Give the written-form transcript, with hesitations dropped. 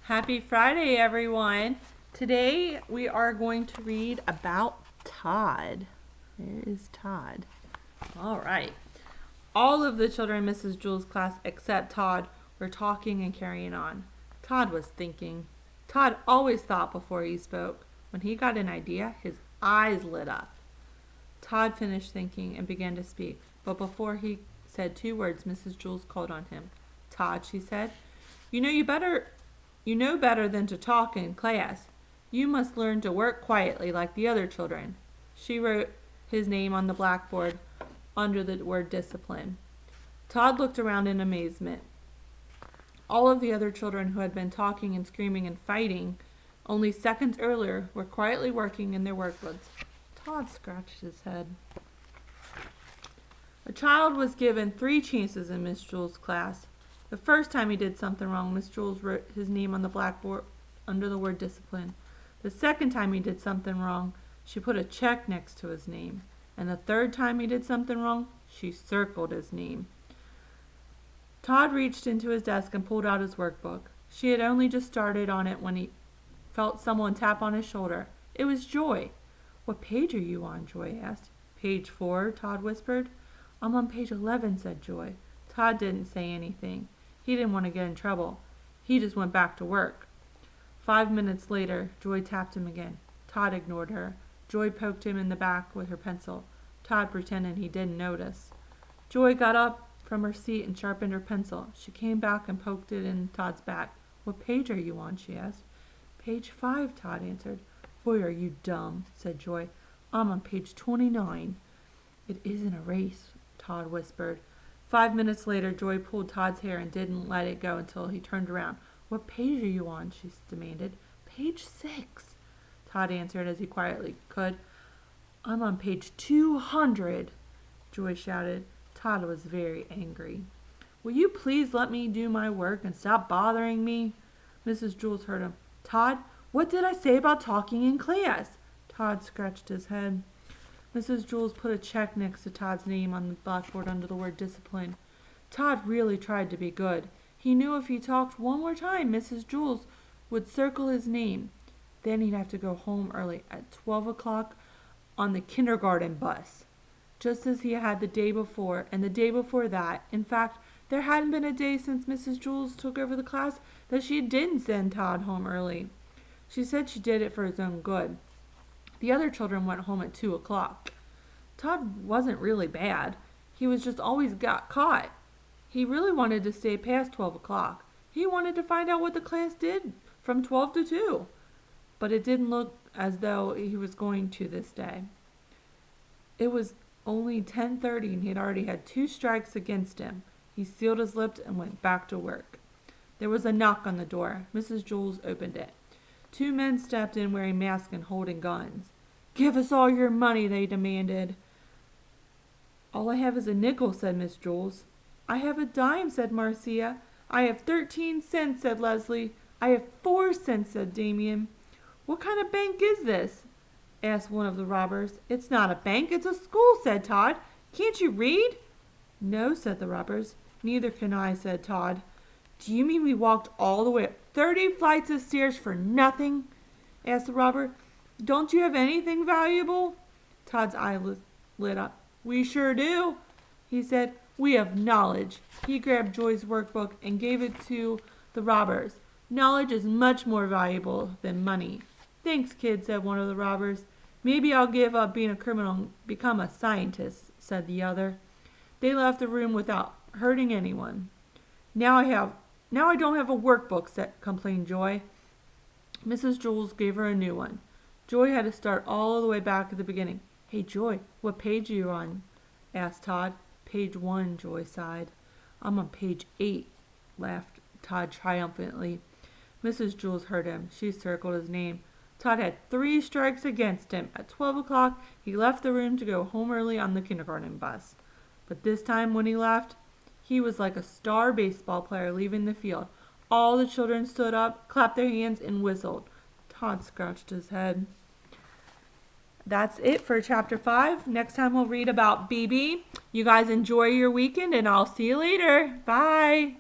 Happy Friday, everyone. Today we are going to read about Todd. There is Todd. All right. All of the children in Mrs. Jewell's class except Todd were talking and carrying on. Todd was thinking. Todd always thought before he spoke. When he got an idea, his eyes lit up. Todd finished thinking and began to speak, but before he said 2 words, Mrs. Jewell called on him. Todd, she said, You know better than to talk in class. You must learn to work quietly like the other children. She wrote his name on the blackboard under the word discipline. Todd looked around in amazement. All of the other children who had been talking and screaming and fighting only seconds earlier were quietly working in their workbooks. Todd scratched his head. A child was given 3 chances in Miss Jewell's class. The first time he did something wrong, Miss Jewell wrote his name on the blackboard under the word discipline. The second time he did something wrong, she put a check next to his name. And the third time he did something wrong, she circled his name. Todd reached into his desk and pulled out his workbook. She had only just started on it when he felt someone tap on his shoulder. It was Joy. What page are you on? Joy asked. Page 4, Todd whispered. I'm on page 11, said Joy. Todd didn't say anything. He didn't want to get in trouble. He just went back to work. 5 minutes later, Joy tapped him again. Todd ignored her. Joy poked him in the back with her pencil. Todd pretended he didn't notice. Joy got up from her seat and sharpened her pencil. She came back and poked it in Todd's back. What page are you on? She asked. Page 5, Todd answered. Boy, are you dumb, said Joy. I'm on page 29. It isn't a race, Todd whispered. 5 minutes later, Joy pulled Todd's hair and didn't let it go until he turned around. What page are you on? She demanded. Page 6, Todd answered as he quietly could. I'm on page 200, Joy shouted. Todd was very angry. Will you please let me do my work and stop bothering me? Mrs. Jewell heard him. Todd, what did I say about talking in class? Todd scratched his head. Mrs. Jewell put a check next to Todd's name on the blackboard under the word discipline. Todd really tried to be good. He knew if he talked one more time, Mrs. Jewell would circle his name. Then he'd have to go home early at 12 o'clock on the kindergarten bus, just as he had the day before and the day before that. In fact, there hadn't been a day since Mrs. Jewell took over the class that she didn't send Todd home early. She said she did it for his own good. The other children went home at 2 o'clock. Todd wasn't really bad. He was just always got caught. He really wanted to stay past 12 o'clock. He wanted to find out what the class did from 12 to 2. But it didn't look as though he was going to this day. It was only 10:30 and he had already had 2 strikes against him. He sealed his lips and went back to work. There was a knock on the door. Mrs. Jewell opened it. 2 men stepped in wearing masks and holding guns. Give us all your money, they demanded. All I have is a nickel, said Miss Jewell. I have a dime, said Marcia. I have 13 cents, said Leslie. I have 4 cents, said Damien. What kind of bank is this? Asked one of the robbers. It's not a bank, it's a school, said Todd. Can't you read? No, said the robbers. Neither can I, said Todd. Do you mean we walked all the way up 30 flights of stairs for nothing? Asked the robber. Don't you have anything valuable? Todd's eye lit up. We sure do, he said. We have knowledge. He grabbed Joy's workbook and gave it to the robbers. Knowledge is much more valuable than money. Thanks, kid, said one of the robbers. Maybe I'll give up being a criminal and become a scientist, said the other. They left the room without hurting anyone. Now I don't have a workbook, complained Joy. Mrs. Jewell gave her a new one. Joy had to start all the way back at the beginning. Hey, Joy, what page are you on? Asked Todd. Page 1, Joy sighed. I'm on page 8, laughed Todd triumphantly. Mrs. Jewell heard him. She circled his name. Todd had 3 strikes against him. At 12 o'clock, he left the room to go home early on the kindergarten bus. But this time when he left, he was like a star baseball player leaving the field. All the children stood up, clapped their hands, and whistled. Todd scratched his head. That's it for chapter 5. Next time we'll read about BB. You guys enjoy your weekend, and I'll see you later. Bye.